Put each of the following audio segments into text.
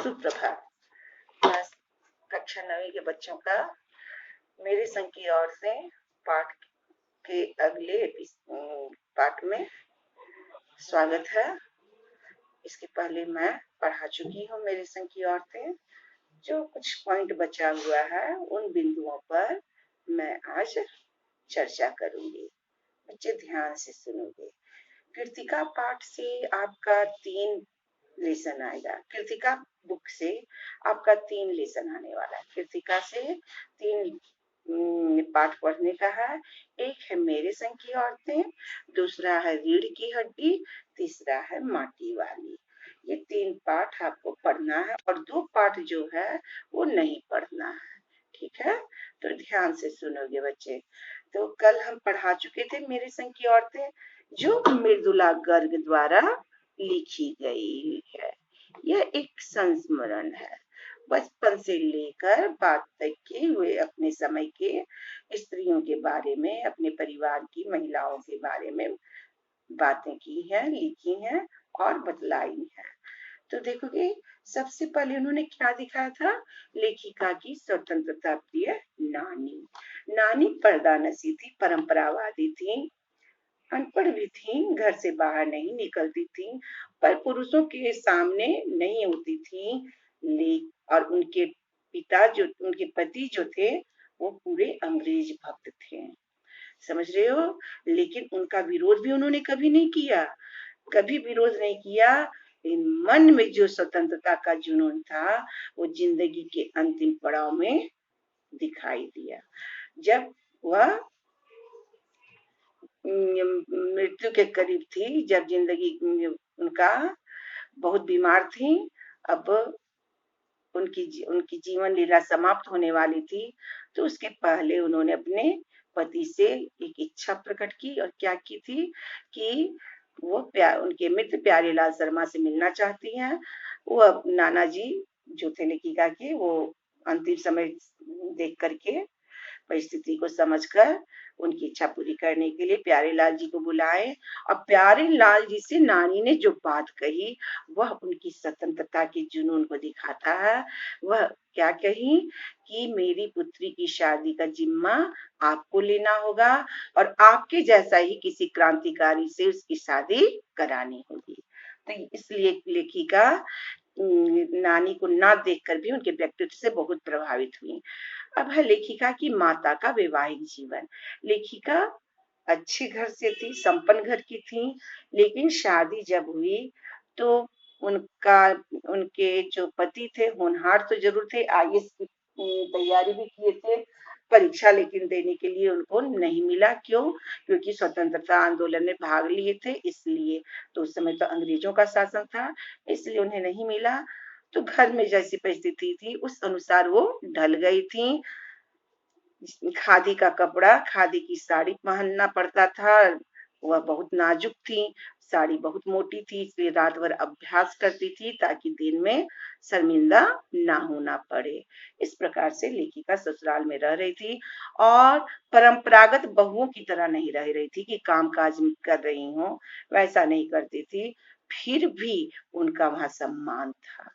सुप्रभात। क्लास कक्षा 9वीं के बच्चों का मेरे संग की ओर से पाठ के अगले पाठ में स्वागत है। इसके पहले मैं पढ़ा चुकी हूँ मेरे संग की ओर से। जो कुछ पॉइंट बचा हुआ है उन बिंदुओं पर मैं आज चर्चा करूंगी। बच्चे ध्यान से सुनोगे। कृतिका पाठ से आपका 3 लेसन आएगा। कृतिका बुक से आपका 3 लेसन आने वाला है। कृतिका से 3 पाठ पढ़ने का है। एक है मेरे संग की औरतें, दूसरा है रीढ़ की हड्डी, तीसरा है माटी वाली। ये 3 पाठ आपको पढ़ना है और 2 पाठ जो है वो नहीं पढ़ना है। ठीक है, तो ध्यान से सुनोगे बच्चे। तो कल हम पढ़ा चुके थे मेरे संग की औरतें, जो मृदुला गर्ग द्वारा लिखी गई है। यह एक संस्मरण है। बचपन से लेकर बात तक के वे अपने समय के स्त्रियों के बारे में, अपने परिवार की महिलाओं के बारे में बातें की हैं, लिखी हैं और बतलाई हैं। तो देखोगे सबसे पहले उन्होंने क्या दिखाया था? लेखिका की स्वतंत्रता प्रिय नानी। नानी पर्दानसी थी, परंपरावादी थी, अनपढ़ भी थी, घर से बाहर नहीं निकलती थी, पर पुरुषों के सामने नहीं होती थी। और उनके उनके पति जो थे वो पूरे अंग्रेज भक्त थे, समझ रहे हो। लेकिन उनका विरोध भी उन्होंने कभी नहीं किया, कभी विरोध नहीं किया। मन में जो स्वतंत्रता का जुनून था वो जिंदगी के अंतिम पड़ाव में दिखाई दिया। जब वह मृत्यु के करीब थी, जब जिंदगी उनका बहुत बीमार थी, अब उनकी जीवन लीला समाप्त होने वाली थी, तो उसके पहले उन्होंने अपने पति से एक इच्छा प्रकट की। और क्या की थी कि वो उनके मित्र प्यारेलाल शर्मा से मिलना चाहती हैं। वो नाना जी जो थे लेखिका के, वो अंतिम समय देख करके, परिस्थिति को समझकर उनकी इच्छा पूरी करने के लिए प्यारेलाल जी को बुलाए। और प्यारेलाल जी से नानी ने जो बात कही वह उनकी स्वतंत्रता के जुनून को दिखाता है। वह क्या कही कि मेरी पुत्री की शादी का जिम्मा आपको लेना होगा और आपके जैसा ही किसी क्रांतिकारी से उसकी शादी करानी होगी। तो इसलिए लेखिका नानी को ना देखकर भी उनके व्यक्तित्व से बहुत प्रभावित हुई। अब है लेखिका की माता का वैवाहिक जीवन। लेखिका अच्छे घर से थी, संपन्न घर की थी, लेकिन शादी जब हुई तो उनके जो पति थे होनहार तो जरूर थे, आईएएस की तैयारी भी किए थे, परीक्षा लेकिन देने के लिए उनको नहीं मिला। क्यों? क्योंकि स्वतंत्रता आंदोलन में भाग लिए थे, इसलिए। तो उस समय तो अंग्रेजों का शासन था, इसलिए उन्हें नहीं मिला। तो घर में जैसी परिस्थिति थी उस अनुसार वो ढल गई थी। खादी का कपड़ा, खादी की साड़ी पहनना पड़ता था। वह बहुत नाजुक थी, साड़ी बहुत मोटी थी, इसलिए रात भर अभ्यास करती थी ताकि दिन में शर्मिंदा ना होना पड़े। इस प्रकार से लेखिका ससुराल में रह रही थी और परंपरागत बहुओं की तरह नहीं रह रही थी कि कामकाज कर रही हूँ, वैसा नहीं करती थी। फिर भी उनका वहां सम्मान था,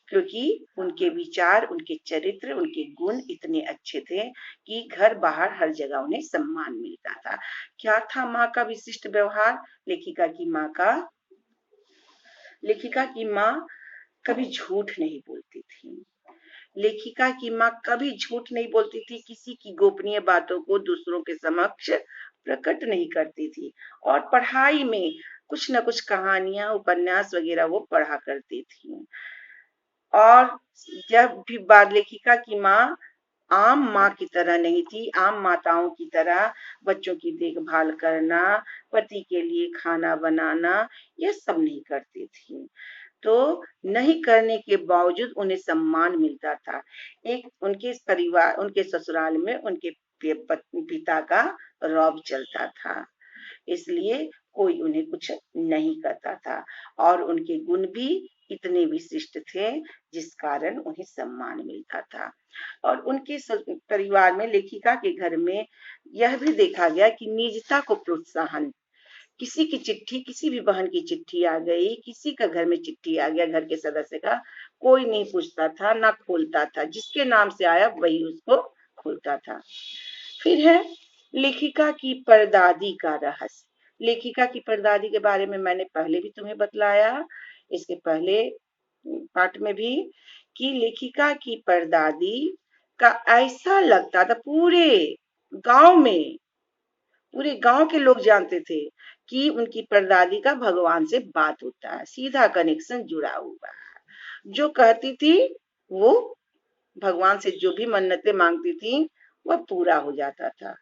क्योंकि उनके विचार, उनके चरित्र, उनके गुण इतने अच्छे थे कि घर बाहर हर जगह उन्हें सम्मान मिलता था। क्या था माँ का विशिष्ट व्यवहार? लेखिका की माँ कभी झूठ नहीं बोलती थी। लेखिका की माँ कभी झूठ नहीं बोलती थी, किसी की गोपनीय बातों को दूसरों के समक्ष प्रकट नहीं करती थी। और पढ़ाई में कुछ न कुछ कहानियां, उपन्यास वगैरह वो पढ़ा करती थी। और जब भी बाल लेखिका की माँ आम माँ की तरह नहीं थी, आम माताओं की तरह बच्चों की देखभाल करना, पति के लिए खाना बनाना, ये सब नहीं करती थी। तो नहीं करने के बावजूद उन्हें सम्मान मिलता था। एक उनके परिवार, उनके ससुराल में उनके पिता का रौब चलता था, इसलिए कोई उन्हें कुछ नहीं करता था। और उनके गुण भी इतने विशिष्ट थे जिस कारण उन्हें सम्मान मिलता था। और उनके परिवार में, लेखिका के घर में यह भी देखा गया कि निजता को प्रोत्साहन, किसी की चिट्ठी, किसी भी बहन की चिट्ठी आ गई, किसी का घर में चिट्ठी आ गया घर के सदस्य का, कोई नहीं पूछता था ना खोलता था, जिसके नाम से आया वही उसको खोलता था। फिर है लेखिका की परदादी का रहस्य। लेखिका की परदादी के बारे में मैंने पहले भी तुम्हें बतलाया, इसके पहले पाठ में भी, कि लेखिका की परदादी का ऐसा लगता था गांव में पूरे गांव के लोग जानते थे कि उनकी परदादी का भगवान से बात होता है, सीधा कनेक्शन जुड़ा हुआ है। जो कहती थी वो भगवान से जो भी मन्नतें मांगती थी वह पूरा हो जाता था।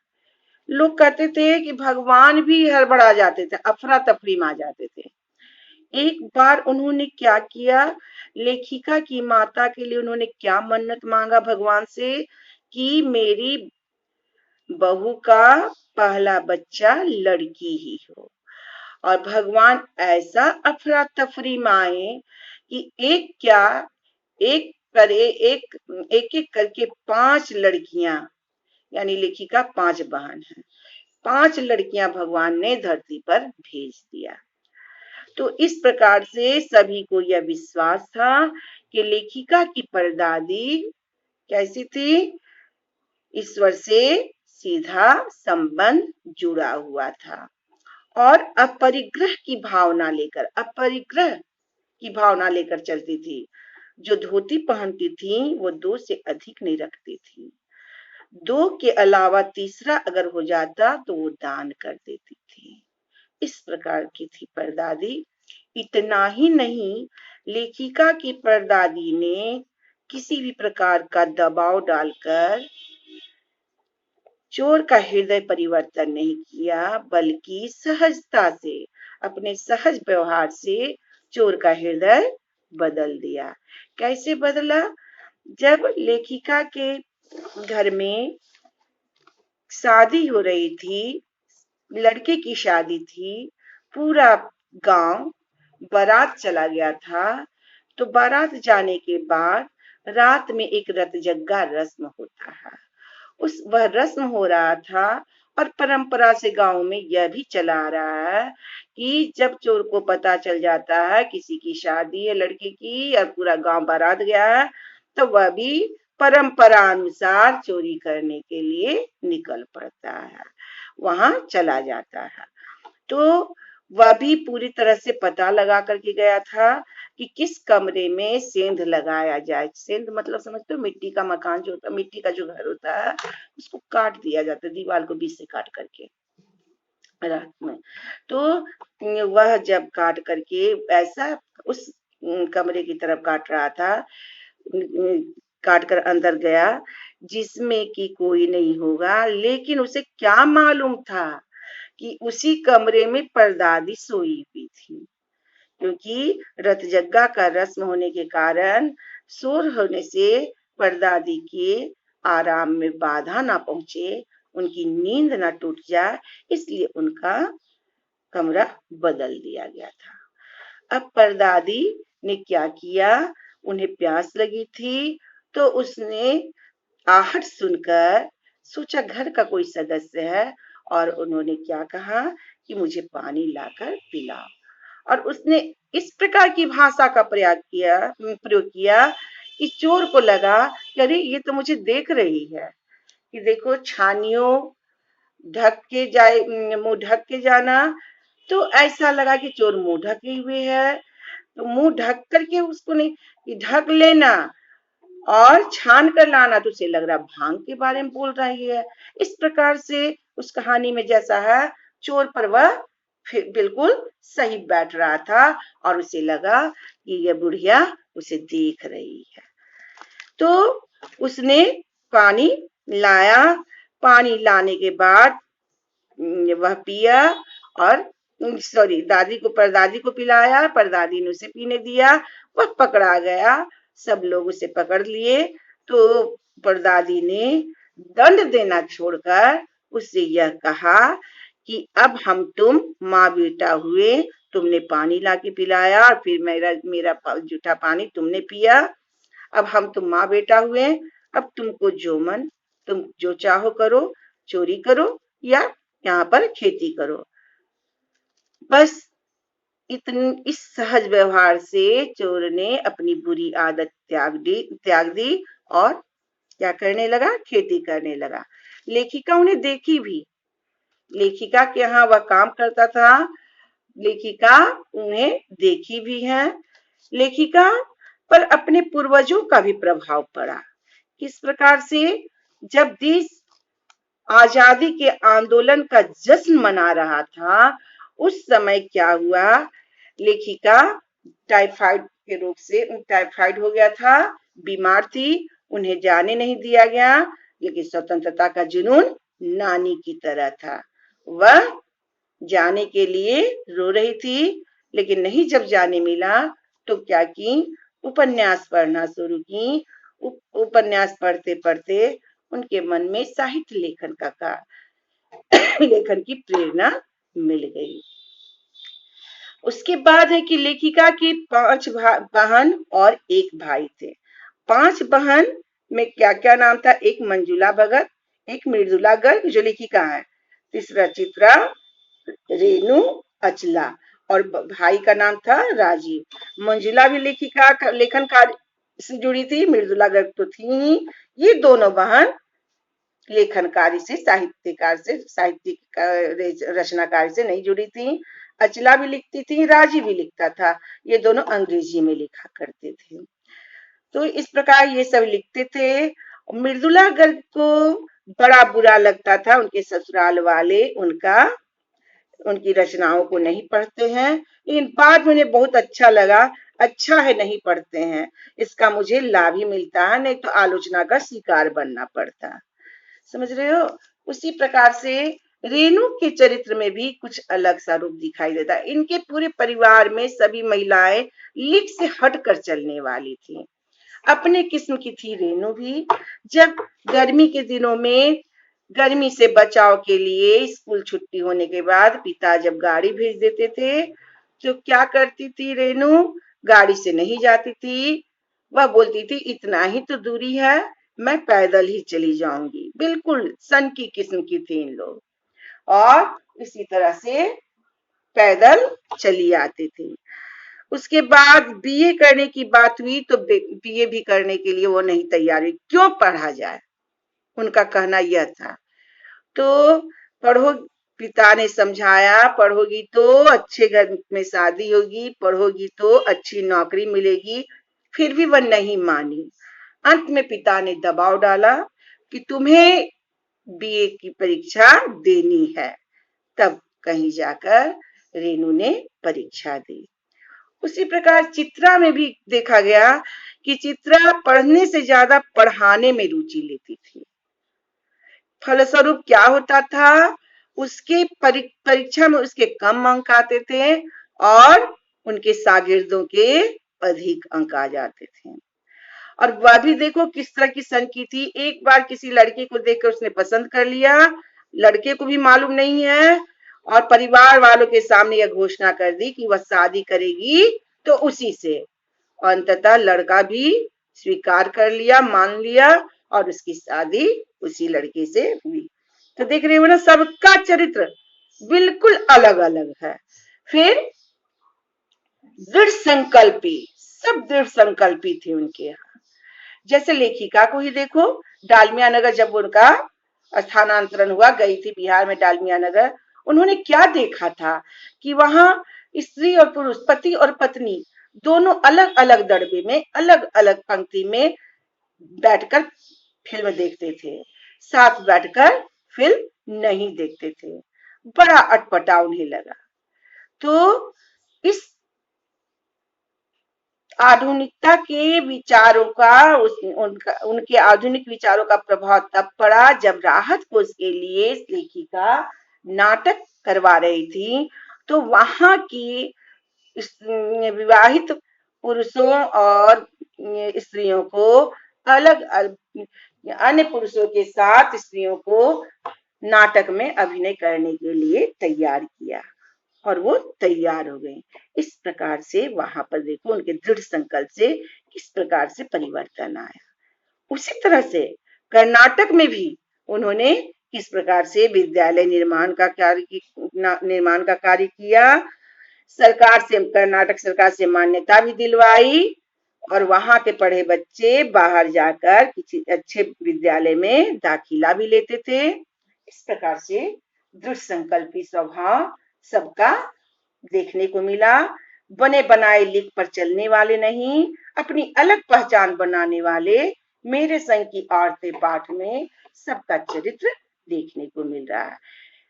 लोग कहते थे कि भगवान भी हड़बड़ा जाते थे, अफरा तफरी में आ जाते थे। एक बार उन्होंने क्या किया, लेखिका की माता के लिए उन्होंने क्या मन्नत मांगा भगवान से कि मेरी बहू का पहला बच्चा लड़की ही हो। और भगवान ऐसा अफरा तफरी में आए कि एक क्या, एक करे एक एक एक करके 5 लड़कियां, यानी लेखिका 5 बहन है, 5 लड़कियां भगवान ने धरती पर भेज दिया। तो इस प्रकार से सभी को यह विश्वास था कि लेखिका की परदादी कैसी थी, ईश्वर से सीधा संबंध जुड़ा हुआ था और अपरिग्रह की भावना लेकर चलती थी। जो धोती पहनती थी वो 2 से अधिक नहीं रखती थी, 2 के अलावा तीसरा अगर हो जाता तो वो दान कर देती थी। इस प्रकार की थी परदादी। इतना ही नहीं, लेखिका की परदादी ने किसी भी प्रकार का दबाव डालकर चोर का हृदय परिवर्तन नहीं किया, बल्कि सहजता से, अपने सहज व्यवहार से चोर का हृदय बदल दिया। कैसे बदला? जब लेखिका के घर में शादी हो रही थी, लड़के की शादी थी, पूरा गांव बारात चला गया था। तो बारात जाने के बाद रात में एक रतजग्गा रस्म होता है, वह रस्म हो रहा था। और परंपरा से गांव में यह भी चला आ रहा है कि जब चोर को पता चल जाता है किसी की शादी है लड़के की और पूरा गांव बारात गया है, तो वह भी परंपरा अनुसार चोरी करने के लिए निकल पड़ता है, वहां चला जाता है। तो वह भी पूरी तरह से पता लगा करके गया था कि किस कमरे में सेंध लगाया जाए। सेंध मतलब समझते हो, मिट्टी का मकान जो होता है, मिट्टी का जो घर होता है, उसको काट दिया जाता है, दीवार को बीच से काट करके रात में। तो वह जब काट करके ऐसा उस कमरे की तरफ काट रहा था, काट कर अंदर गया जिसमें कि कोई नहीं होगा, लेकिन उसे क्या मालूम था कि उसी कमरे में परदादी सोई हुई थी। क्योंकि रतजग्गा का रस्म होने के कारण शोर होने से परदादी के आराम में बाधा ना पहुंचे, उनकी नींद ना टूट जाए, इसलिए उनका कमरा बदल दिया गया था। अब परदादी ने क्या किया, उन्हें प्यास लगी थी, तो उसने आहट सुनकर सोचा घर का कोई सदस्य है, और उन्होंने क्या कहा कि मुझे पानी लाकर पिलाओ। और उसने इस प्रकार की भाषा का प्रयोग किया कि चोर को लगा कि अरे ये तो मुझे देख रही है, कि देखो छानियों ढक के जाए, मुंह ढक के जाना। तो ऐसा लगा कि चोर मुंह ढके हुए है, तो मुंह ढक करके उसको नहीं कि ढक लेना और छान कर लाना, तो उसे लग रहा भांग के बारे में बोल रही है। इस प्रकार से उस कहानी में जैसा है, चोर पर वह फिर बिल्कुल सही बैठ रहा था और उसे लगा कि यह बुढ़िया उसे देख रही है। तो उसने पानी लाया, पानी लाने के बाद वह पिया और परदादी को पिलाया, परदादी ने उसे पीने दिया, वह पकड़ा गया, सब लोग उसे पकड़ लिए। तो परदादी ने दंड देना छोड़कर उससे यह कहा कि अब हम तुम माँ बेटा हुए, तुमने पानी लाके पिलाया और फिर मेरा जूठा पानी तुमने पिया, अब हम तुम माँ बेटा हुए, अब तुम जो चाहो करो, चोरी करो या यहाँ पर खेती करो। बस इस सहज व्यवहार से चोर ने अपनी बुरी आदत त्याग दी और क्या करने लगा, खेती करने लगा। लेखिका उन्हें देखी भी, लेखिका के यहाँ वह काम करता था, लेखिका उन्हें देखी भी है। लेखिका पर अपने पूर्वजों का भी प्रभाव पड़ा। किस प्रकार से, जब देश आजादी के आंदोलन का जश्न मना रहा था, उस समय क्या हुआ, लेखिका टाइफाइड के रोग से, टाइफाइड हो गया था, बीमार थी, उन्हें जाने नहीं दिया गया, लेकिन स्वतंत्रता का जुनून नानी की तरह था। वह जाने के लिए रो रही थी, लेकिन नहीं जब जाने मिला तो क्या की, उपन्यास पढ़ना शुरू की। उपन्यास पढ़ते पढ़ते उनके मन में साहित्य लेखन की प्रेरणा मिल गई। उसके बाद है कि लेखिका की 5 बहन और एक भाई थे। 5 बहन में क्या क्या नाम था, एक मंजुला भगत, एक मृदुला गर्ग जो लेखिका है, तीसरा चित्रा, रेणु, अचला, और भाई का नाम था राजीव। मंजुला भी लेखिका लेखन कार्य से जुड़ी थी, मृदुला गर्ग तो थी ही। ये दोनों बहन लेखन कार्य से, साहित्यकार से, साहित्यिक रचना कार्य से नहीं जुड़ी थी। अचला भी लिखती थी, राजी भी लिखता था, ये दोनों अंग्रेजी में लिखा करते थे। तो इस प्रकार ये सब लिखते थे। मृदुला गर्ग को बड़ा बुरा लगता था, उनके ससुराल वाले उनकी रचनाओं को नहीं पढ़ते हैं, लेकिन बाद में उन्हें बहुत अच्छा लगा, अच्छा है नहीं पढ़ते हैं, इसका मुझे लाभ ही मिलता है, नहीं तो आलोचना का शिकार बनना पड़ता। समझ रहे हो। उसी प्रकार से रेणु के चरित्र में भी कुछ अलग सा रूप दिखाई देता है। इनके पूरे परिवार में सभी महिलाएं लीक से हटकर चलने वाली थी, अपने किस्म की थी रेणु भी। जब गर्मी के दिनों में गर्मी से बचाव के लिए स्कूल छुट्टी होने के बाद पिता जब गाड़ी भेज देते थे, तो क्या करती थी रेणु, गाड़ी से नहीं जाती थी, वह बोलती थी इतना ही तो दूरी है, मैं पैदल ही चली जाऊंगी। बिल्कुल सन की किस्म की थी इन लोग, और इसी तरह से पैदल चली आती थी। उसके बाद बीए करने की बात हुई तो बीए भी करने के लिए वो नहीं तैयार हुई। क्यों पढ़ा जाए, उनका कहना यह था। तो पढ़ो, पिता ने समझाया, पढ़ोगी तो अच्छे घर में शादी होगी, पढ़ोगी तो अच्छी नौकरी मिलेगी, फिर भी वह नहीं मानी। अंत में पिता ने दबाव डाला कि तुम्हें बीए की परीक्षा देनी है। तब कहीं जाकर रेणु ने परीक्षा दी। उसी प्रकार चित्रा में भी देखा गया कि चित्रा पढ़ने से ज्यादा पढ़ाने में रुचि लेती थी। फलस्वरूप क्या होता था, उसके परीक्षा में उसके कम अंक आते थे और उनके शागिर्दों के अधिक अंक आ जाते थे। और वह भी देखो किस तरह की सन की थी, एक बार किसी लड़के को देखकर उसने पसंद कर लिया, लड़के को भी मालूम नहीं है, और परिवार वालों के सामने यह घोषणा कर दी कि वह शादी करेगी तो उसी से। अंततः लड़का भी स्वीकार कर लिया, मान लिया, और उसकी शादी उसी लड़के से हुई। तो देख रहे हो ना, सबका चरित्र बिल्कुल अलग अलग है। फिर दृढ़ संकल्पी, सब दृढ़ संकल्पी थे उनके यहाँ। जैसे लेखिका को ही देखो, डालमिया नगर जब उनका स्थानांतरण हुआ, गई थी बिहार में डालमिया नगर, उन्होंने क्या देखा था कि वहां स्त्री और पुरुष, पति और पत्नी दोनों अलग अलग दड़बे में, अलग अलग पंक्ति में बैठकर फिल्म देखते थे, साथ बैठकर फिल्म नहीं देखते थे। बड़ा अटपटा उन्हें लगा। तो इस आधुनिकता के विचारों का उनके आधुनिक विचारों का प्रभाव तब पड़ा जब राहत खोज के लिए लेखिका नाटक करवा रही थी, तो वहां की विवाहित पुरुषों और स्त्रियों को अलग अन्य पुरुषों के साथ स्त्रियों को नाटक में अभिनय करने के लिए तैयार किया, और वो तैयार हो गई। इस प्रकार से वहां पर देखो उनके दृढ़ संकल्प से किस प्रकार से परिवर्तन आया। उसी तरह से कर्नाटक में भी उन्होंने किस प्रकार से विद्यालय निर्माण का कार्य किया, कर्नाटक सरकार से मान्यता भी दिलवाई और वहां के पढ़े बच्चे बाहर जाकर किसी अच्छे विद्यालय में दाखिला भी लेते थे। इस प्रकार से दृढ़ संकल्पी स्वभाव सबका देखने को मिला। बने बनाए लिख पर चलने वाले नहीं, अपनी अलग पहचान बनाने वाले मेरे संग की औरतें पाठ में सबका चरित्र देखने को मिल रहा है।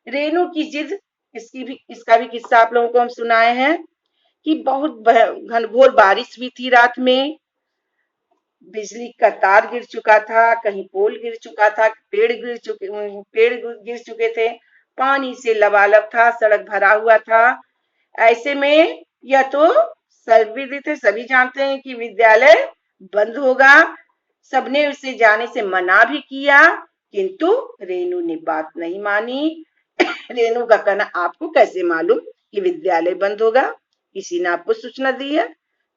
रेणु की जिद, इसका भी किस्सा आप लोगों को हम सुनाए हैं कि बहुत घनघोर बारिश हुई थी रात में। बिजली का तार गिर चुका था, कहीं पोल गिर चुका था, पेड़ गिर चुके थे, पानी से लबालब था, सड़क भरा हुआ था। ऐसे में यह तो सर्वविदित है, सभी जानते हैं कि विद्यालय बंद होगा। सबने उसे जाने से मना भी किया, किंतु रेणु ने बात नहीं मानी। रेणु का कहना, आपको कैसे मालूम कि विद्यालय बंद होगा? किसी ने आपको सूचना दी है?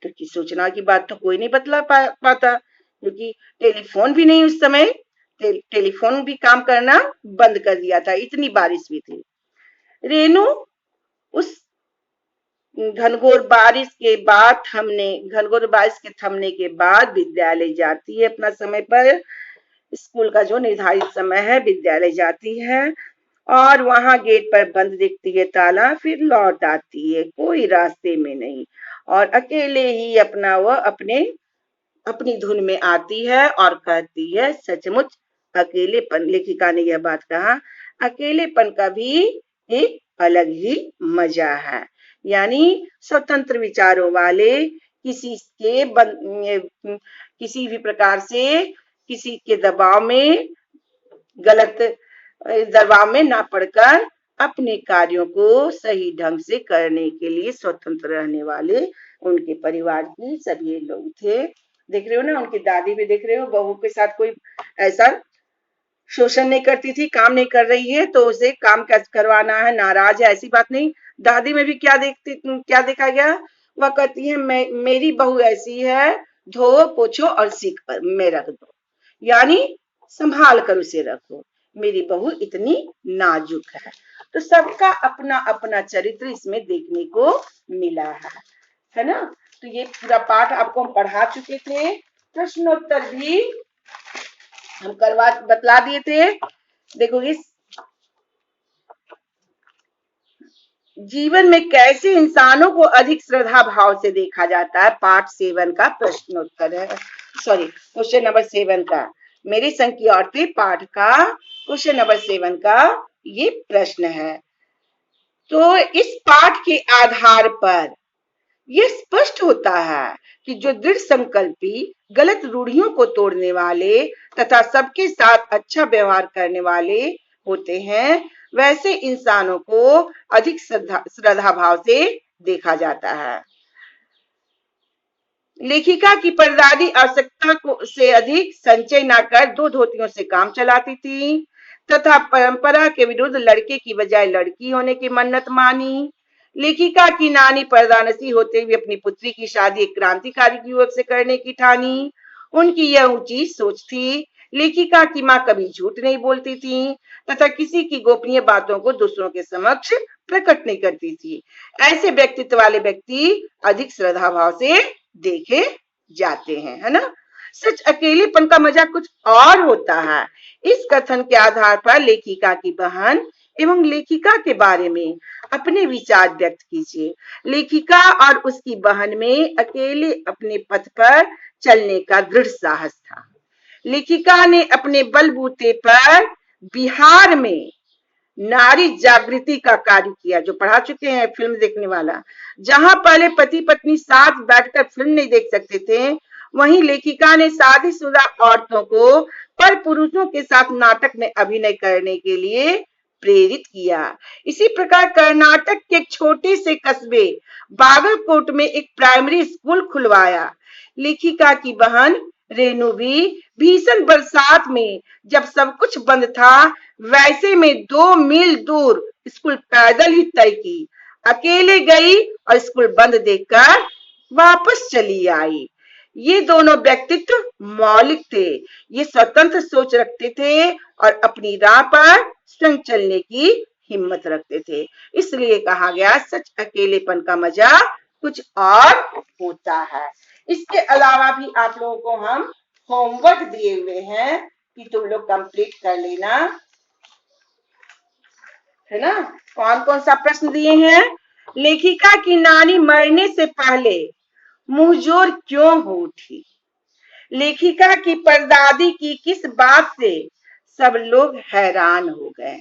तो कि सूचना की बात तो कोई नहीं बतला पाता, क्योंकि टेलीफोन भी नहीं उस समय, टेलीफोन भी काम करना बंद कर दिया था, इतनी बारिश भी थी। रेणु उस घनघोर बारिश के थमने के बाद विद्यालय जाती है। अपना समय पर, स्कूल का जो निर्धारित समय है, विद्यालय जाती है और वहां गेट पर बंद देखती है ताला, फिर लौट आती है, कोई रास्ते में नहीं, और अकेले ही अपनी धुन में आती है और कहती है, सचमुच अकेलेपन, लेखिका ने यह बात कहा, अकेलेपन का भी एक अलग ही मजा है। यानी स्वतंत्र विचारों वाले, किसी भी प्रकार से किसी के गलत दबाव में ना पड़कर अपने कार्यों को सही ढंग से करने के लिए स्वतंत्र रहने वाले उनके परिवार की सभी लोग थे। देख रहे हो ना, उनकी दादी भी देख रहे हो, बहू के साथ कोई ऐसा शोषण नहीं करती थी, काम नहीं कर रही है तो उसे काम करवाना है, नाराज है, ऐसी बात नहीं। दादी में भी क्या देखा गया? वह कहती है, मेरी बहू ऐसी है, धो पोछो और सीख में रख दो, यानी संभाल कर उसे रखो, मेरी बहू इतनी नाजुक है। तो सबका अपना अपना चरित्र इसमें देखने को मिला है ना। तो ये पूरा पाठ आपको हम पढ़ा चुके थे, प्रश्नोत्तर भी हम बतला दिए थे। देखो, इस जीवन में कैसे इंसानों को अधिक श्रद्धा भाव से देखा जाता है, पाठ 7 का प्रश्नोत्तर है, सॉरी क्वेश्चन नंबर 7 का, मेरी संग की औरतें पाठ का क्वेश्चन नंबर 7 का ये प्रश्न है। तो इस पाठ के आधार पर यह स्पष्ट होता है कि जो दृढ़ संकल्पी, गलत रूढ़ियों को तोड़ने वाले तथा सबके साथ अच्छा व्यवहार करने वाले होते हैं, वैसे इंसानों को अधिक श्रद्धा भाव से देखा जाता है। लेखिका की परदादी आवश्यकता से अधिक संचय न कर 2 धोतियों से काम चलाती थी तथा परंपरा के विरुद्ध लड़के की बजाय लड़की होने की मन्नत मानी। लेखिका की नानी पर्दानसी होते हुए अपनी पुत्री की शादी एक क्रांतिकारी युवक से करने की ठानी। उनकी यह ऊंची सोच थी। लेखिका की मां कभी झूठ नहीं बोलती थी तथा किसी की गोपनीय बातों को दूसरों के समक्ष प्रकट नहीं करती थी। ऐसे व्यक्तित्व वाले व्यक्ति अधिक श्रद्धा भाव से देखे जाते हैं, है ना। सच अकेलेपन का मजा कुछ और होता है। इस कथन के आधार पर लेखिका की बहन एवं लेखिका के बारे में अपने विचार व्यक्त कीजिए। लेखिका और उसकी बहन में अकेले अपने पथ पर चलने का दृढ़ साहस था। लेखिका ने अपने बलबूते पर बिहार में नारी जागृति का कार्य किया, जो पढ़ा चुके हैं फिल्म देखने वाला। जहां पहले पति पत्नी साथ बैठकर फिल्म नहीं देख सकते थे, वहीं लेखिका ने शादीशुदा औरतों को पर पुरुषों के साथ नाटक में अभिनय करने के लिए प्रेरित किया। इसी प्रकार कर्नाटक के एक छोटे से कस्बे बागलकोट में एक प्राइमरी स्कूल खुलवाया। लेखिका की बहन रेणु भी भीषण बरसात में जब सब कुछ बंद था, वैसे में 2 मील दूर स्कूल पैदल ही तय की, अकेले गई और स्कूल बंद देखकर वापस चली आई। ये दोनों व्यक्तित्व मौलिक थे। ये स्वतंत्र सोच रखते थे और अपनी राह पर स्वयं चलने की हिम्मत रखते थे। इसलिए कहा गया सच अकेलेपन का मजा कुछ और होता है। इसके अलावा भी आप लोगों को हम होमवर्क दिए हुए हैं कि तुम लोग कंप्लीट कर लेना, है ना। कौन कौन सा प्रश्न दिए हैं? लेखिका की नानी मरने से पहले मुंहजोर क्यों हो उठी? लेखिका की परदादी की किस बात से सब लोग हैरान हो गए?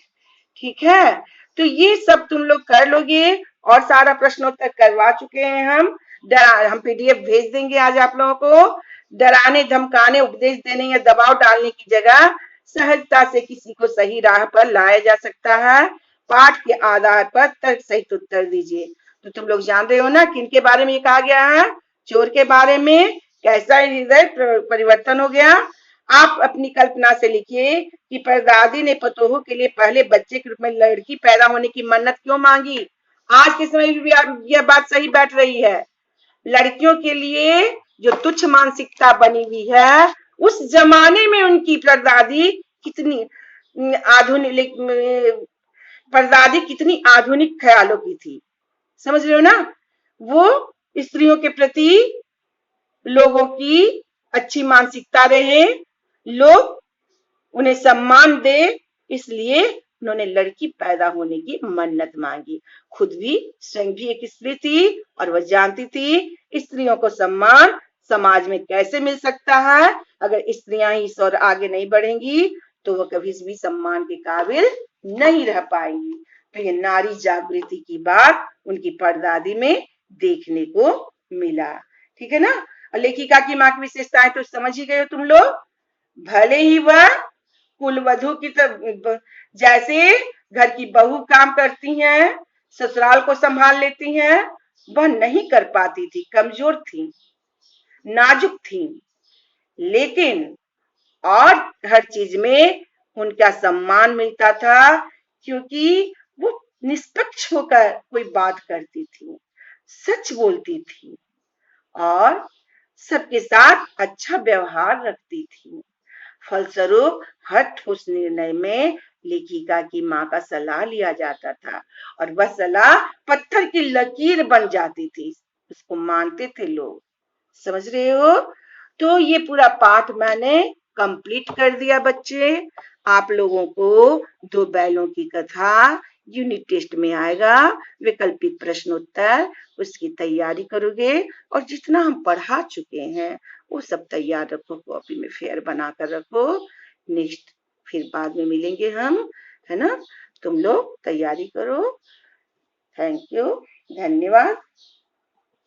ठीक है, तो ये सब तुम लोग कर लोगे। और सारा प्रश्नोत्तर करवा चुके हैं हम पीडीएफ भेज देंगे आज आप लोगों को। डराने धमकाने उपदेश देने या दबाव डालने की जगह सहजता से किसी को सही राह पर लाया जा सकता है। पाठ के आधार पर तर्क सहित उत्तर दीजिए। तो तुम लोग जानते हो ना किनके बारे में ये कहा गया है? चोर के बारे में। कैसा हृदय परिवर्तन हो गया? आप अपनी कल्पना से लिखिए कि परदादी ने पतोहू के लिए पहले बच्चे के रूप में लड़की पैदा होने की मन्नत क्यों मांगी। आज के समय में भी यह बात सही बैठ रही है। लड़कियों के लिए जो तुच्छ मानसिकता बनी हुई है, उस जमाने में उनकी परदादी कितनी आधुनिक परदादी कितनी आधुनिक ख्यालों की थी, समझ रहे हो ना। वो स्त्रियों के प्रति लोगों की अच्छी मानसिकता रहे, लोग उन्हें सम्मान दे, इसलिए उन्होंने लड़की पैदा होने की मन्नत मांगी। खुद भी स्वयं भी एक स्त्री थी और वह जानती थी स्त्रियों को सम्मान समाज में कैसे मिल सकता है। अगर स्त्रियां ही इस और आगे नहीं बढ़ेंगी तो वह कभी भी सम्मान के काबिल नहीं रह पाएंगी। तो ये नारी जागृति की बात उनकी परदादी में देखने को मिला। ठीक है ना। और लेखिका की मां की विशेषताएं तो समझ ही गए हो तुम लोग। भले ही वह कुलवधू की तरह जैसे घर की बहू काम करती हैं, ससुराल को संभाल लेती हैं, वह नहीं कर पाती थी, कमजोर थी, नाजुक थी। लेकिन और हर चीज में उनका सम्मान मिलता था, क्योंकि वो निष्पक्ष होकर कोई बात करती थी, सच बोलती थी और सबके साथ अच्छा व्यवहार रखती थी। फलस्वरूप हर ठोस निर्णय में लेखिका की मां का सलाह लिया जाता था और वह सलाह पत्थर की लकीर बन जाती थी, उसको मानते थे लोग। समझ रहे हो। तो ये पूरा पाठ मैंने कंप्लीट कर दिया बच्चे। आप लोगों को दो बैलों की कथा यूनिट टेस्ट में आएगा, वैकल्पिक प्रश्नोत्तर, उसकी तैयारी करोगे और जितना हम पढ़ा चुके हैं वो सब तैयार रखो, कॉपी में फेयर बना कर रखो। नेक्स्ट फिर बाद में मिलेंगे हम, है ना। तुम लोग तैयारी करो। थैंक यू, धन्यवाद।